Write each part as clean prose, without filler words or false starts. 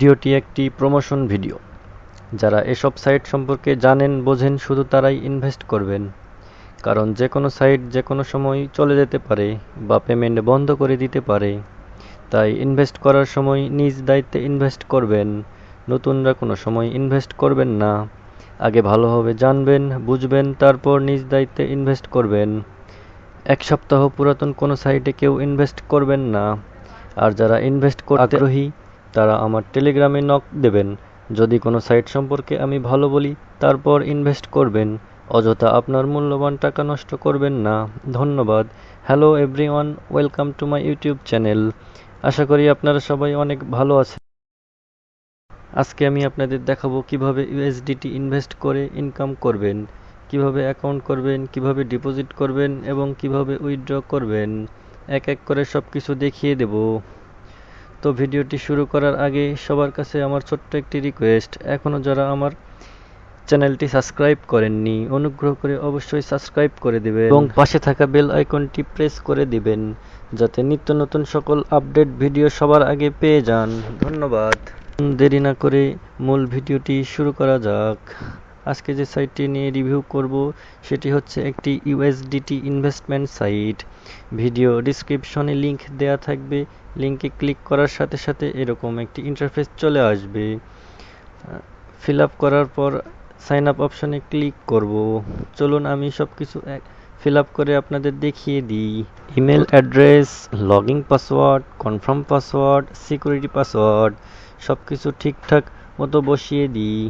ভিডিওটি একটি promotion video. যারা এসব সাইট সম্পর্কে জানেন বোঝেন শুধু তারাই ইনভেস্ট করবেন, কারণ যে কোনো সাইট যে কোনো সময় চলে যেতে পারে বা পেমেন্ট বন্ধ করে দিতে পারে। তাই ইনভেস্ট করার সময় নিজ দায়িত্বে ইনভেস্ট করবেন। নতুনরা কোনো সময় ইনভেস্ট করবেন না। আগে ভালোভাবে জানবেন, বুঝবেন, তারপর নিজ দায়িত্বে ইনভেস্ট করবেন। 1 সপ্তাহ পুরাতন কোনো সাইটে কেউ ইনভেস্ট করবেন না। আর যারা ইনভেস্ট করতে আগ্রহী তারা আমার টেলিগ্রামে নক দেবেন। যদি কোনো সাইট সম্পর্কে আমি ভালো বলি তারপর ইনভেস্ট করবেন। অযথা আপনার মূল্যবান টাকা নষ্ট করবেন না। ধন্যবাদ। Hello everyone, welcome to my YouTube channel. আশা করি আপনারা সবাই অনেক ভালো আছেন। আজকে আমি আপনাদের দেখাবো কিভাবে ইউএসডিটি ইনভেস্ট করে ইনকাম করবেন, কিভাবে অ্যাকাউন্ট করবেন, কিভাবে ডিপোজিট করবেন এবং কিভাবে উইথড্র করবেন। এক এক করে সব কিছু দেখিয়ে দেব। তো ভিডিওটি শুরু করার আগে সবার কাছে আমার ছোট্ট একটি রিকোয়েস্ট, এখনও যারা আমার চ্যানেলটি সাবস্ক্রাইব করেননি অনুগ্রহ করে অবশ্যই সাবস্ক্রাইব করে দিবেন এবং পাশে থাকা বেল আইকনটি প্রেস করে দিবেন যাতে নিত্য নতুন সকল আপডেট ভিডিও সবার আগে পেয়ে যান। ধন্যবাদ। দেরি না করে মূল ভিডিওটি শুরু করা যাক। আজকে যে সাইটটি নিয়ে রিভিউ করব সেটি হচ্ছে একটি ইউএসডিটি ইনভেস্টমেন্ট সাইট। ভিডিও ডিসক্রিপশনে লিংক দেয়া থাকবে। লিংকে ক্লিক করার সাথে সাথে এরকম একটি ইন্টারফেস চলে আসবে। ফিল আপ করার পর সাইন আপ অপশনে ক্লিক করব। চলুন আমি সব কিছু ফিল আপ করে আপনাদের দেখিয়ে দিই। Email address, login password, confirm password, security password সব কিছু ঠিকঠাক মতো বসিয়ে দিই।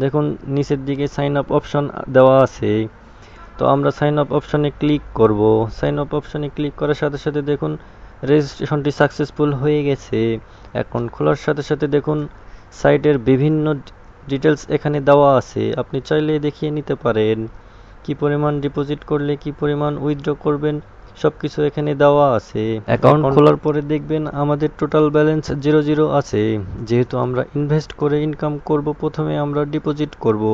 দেখুন নিচের দিকে সাইন আপ অপশন দেওয়া আছে, তো আমরা সাইন আপ অপশনে ক্লিক করব। সাইন আপ অপশনে ক্লিক করার সাথে সাথে দেখুন রেজিস্ট্রেশনটি সাকসেসফুল হয়ে গেছে। অ্যাকাউন্ট খোলার সাথে সাথে দেখুন সাইটের বিভিন্ন ডিটেলস এখানে দেওয়া আছে, আপনি চাইলে দেখিয়ে নিতে পারেন। কি পরিমাণ ডিপোজিট করলে কি পরিমাণ উইথড্র করবেন সব কিছু এখানে দেওয়া আছে। অ্যাকাউন্ট খোলার পরে দেখবেন আমাদের টোটাল ব্যালেন্স 0 আছে। যেহেতু আমরা ইনভেস্ট করে ইনকাম করব, প্রথমে আমরা ডিপোজিট করব।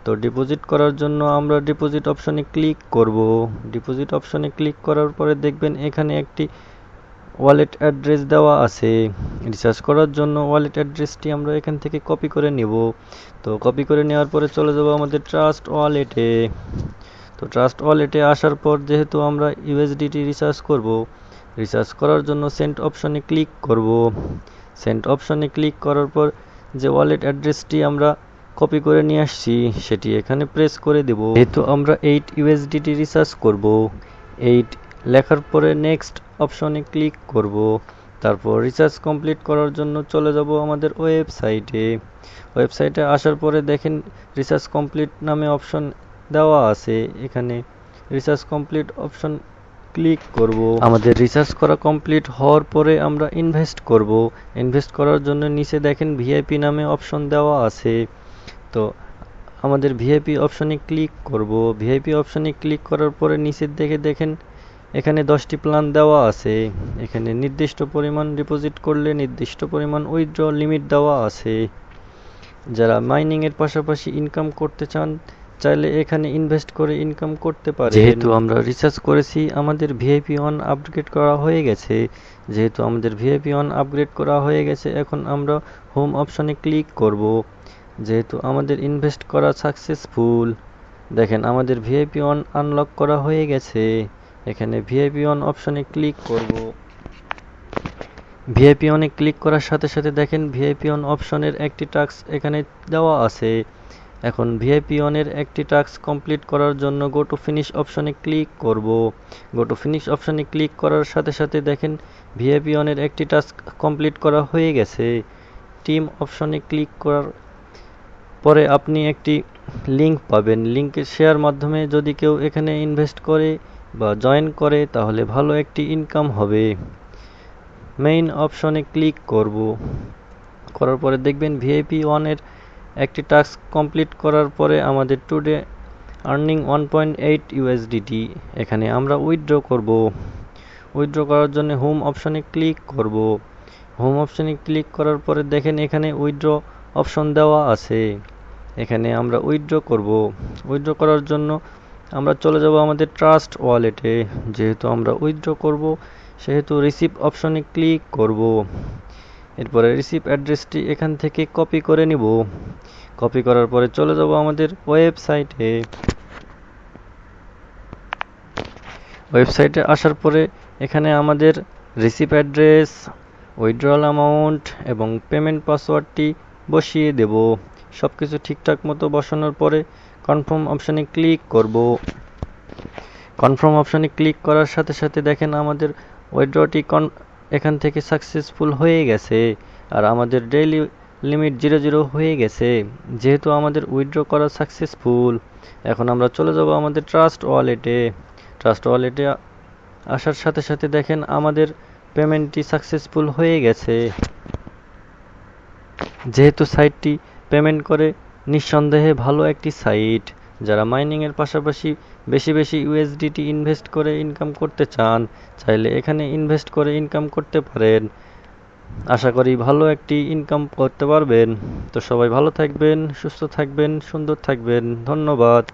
তো ডিপোজিট করার জন্য আমরা ডিপোজিট অপশনে ক্লিক করব। ডিপোজিট অপশনে ক্লিক করার পরে দেখবেন এখানে একটি ওয়ালেট অ্যাড্রেস দেওয়া আছে। রিচার্জ করার জন্য ওয়ালেট অ্যাড্রেসটি আমরা এখান থেকে কপি করে নেব। তো কপি করে নেওয়ার পরে চলে যাব আমাদের ট্রাস্ট ওয়ালেটে। তো ট্রাস্ট ওয়ালেটে আসার পর যেহেতু আমরা ইউএসডিটি রিচার্জ করব, রিচার্জ করার জন্য সেন্ড অপশনে ক্লিক করব। সেন্ড অপশনে ক্লিক করার পর যে ওয়ালেট অ্যাড্রেসটি আমরা কপি করে নিয়ে আসছি সেটি এখানে প্রেস করে দেব। যেহেতু আমরা 8 ইউএসডিটি রিচার্জ করব, 8 লেখার পরে নেক্সট অপশনে ক্লিক করব। তারপর রিচার্জ কমপ্লিট করার জন্য চলে যাব আমাদের ওয়েবসাইটে। ওয়েবসাইটে আসার পরে দেখেন রিচার্জ কমপ্লিট নামে অপশন দেওয়া আছে, এখানে রিচার্জ কমপ্লিট অপশন ক্লিক করব। আমাদের রিচার্জ করা কমপ্লিট হওয়ার পরে আমরা ইনভেস্ট করব। ইনভেস্ট করার জন্য নিচে দেখেন ভিআইপি নামে অপশন দেওয়া আছে, তো আমাদের ভিআইপি অপশনে ক্লিক করব। ভিআইপি অপশনে ক্লিক করার পরে নিচের দিকে দেখেন এখানে 10টি প্ল্যান দেওয়া আছে। এখানে নির্দিষ্ট পরিমাণ ডিপোজিট করলে নির্দিষ্ট পরিমাণ উইথড্র লিমিট দেওয়া আছে। যারা মাইনিংয়ের পাশাপাশি ইনকাম করতে চান চাইলে এখানে ইনভেস্ট করে ইনকাম করতে পারে। যেহেতু আমরা রিচার্জ করেছি আমাদের ভিআইপি অন আপগ্রেড করা হয়ে গেছে। যেহেতু আমাদের ভিআইপি অন আপগ্রেড করা হয়ে গেছে এখন আমরা হোম অপশনে ক্লিক করব। যেহেতু আমাদের ইনভেস্ট করা সাকসেসফুল, দেখেন আমাদের ভিআইপি অন আনলক করা হয়ে গেছে। এখানে ভিআইপি অন অপশনে ক্লিক করব। ভিআইপি অনে ক্লিক করার সাথে সাথে দেখেন ভিআইপি অন অপশনের একটি টাস্ক এখানে দেওয়া আছে। এখন ভিআইপি অনের একটি টাস্ক কমপ্লিট করার জন্য গো টু ফিনিশ অপশনে ক্লিক করব। গো টু ফিনিশ অপশনে ক্লিক করার সাথে সাথে দেখেন ভিআইপি অনের একটি টাস্ক কমপ্লিট করা হয়ে গেছে। টিম অপশনে ক্লিক করার পরে আপনি একটি লিংক পাবেন। লিংকে শেয়ার মাধ্যমে যদি কেউ এখানে ইনভেস্ট করে বা জয়েন করে তাহলে ভালো একটি ইনকাম হবে। মেইন অপশনে ক্লিক করব। করার পরে দেখবেন ভিআইপি ওয়ানের একটি টাস্ক কমপ্লিট করার পরে আমাদের টুডে আর্নিং 1.8 ইউএসডিটি এখানে আমরা উইথড্র করব। উইথড্র করার জন্য হোম অপশনে ক্লিক করব। হোম অপশনে ক্লিক করার পরে দেখেন এখানে উইথড্র অপশন দেওয়া আছে, এখানে আমরা উইথড্র করব। উইথড্র করার জন্য আমরা চলে যাব আমাদের ট্রাস্ট ওয়ালেটে। যেহেতু আমরা উইথড্র করব সেহেতু রিসিভ অপশনে ক্লিক করব। এরপরে রিসিভ অ্যাড্রেসটি এখান থেকে কপি করে নিব। কপি করার পরে চলে যাব আমাদের ওয়েবসাইটে। ওয়েবসাইটে আসার পরে এখানে আমাদের রিসিভ অ্যাড্রেস, উইথড্রল অ্যামাউন্ট এবং পেমেন্ট পাসওয়ার্ডটি বসিয়ে দেব। সব কিছু ঠিকঠাক মতো বসানোর পরে কনফার্ম অপশানে ক্লিক করব। কনফার্ম অপশানে ক্লিক করার সাথে সাথে দেখেন আমাদের উইথড্রটি এখান থেকে সাকসেসফুল হয়ে গেছে আর আমাদের ডেইলি লিমিট 00 হয়ে গেছে। যেহেতু আমাদের উইথড্র করা সাকসেসফুল, এখন আমরা চলে যাব আমাদের ট্রাস্ট ওয়ালেটে। ট্রাস্ট ওয়ালেটে আসার সাথে সাথে দেখেন আমাদের পেমেন্টটি সাকসেসফুল হয়ে গেছে। যেহেতু সাইটটি পেমেন্ট করে নিঃসন্দেহে ভালো একটি সাইট। যারা মাইনিংয়ের পাশাপাশি বেশি বেশি ইউএসডিটি ইনভেস্ট করে ইনকাম করতে চান, চাইলে এখানে ইনভেস্ট করে ইনকাম করতে পারেন। আশা করি ভালো একটি ইনকাম করতে পারবেন। তো সবাই ভালো থাকবেন, সুস্থ থাকবেন, সুন্দর থাকবেন। ধন্যবাদ।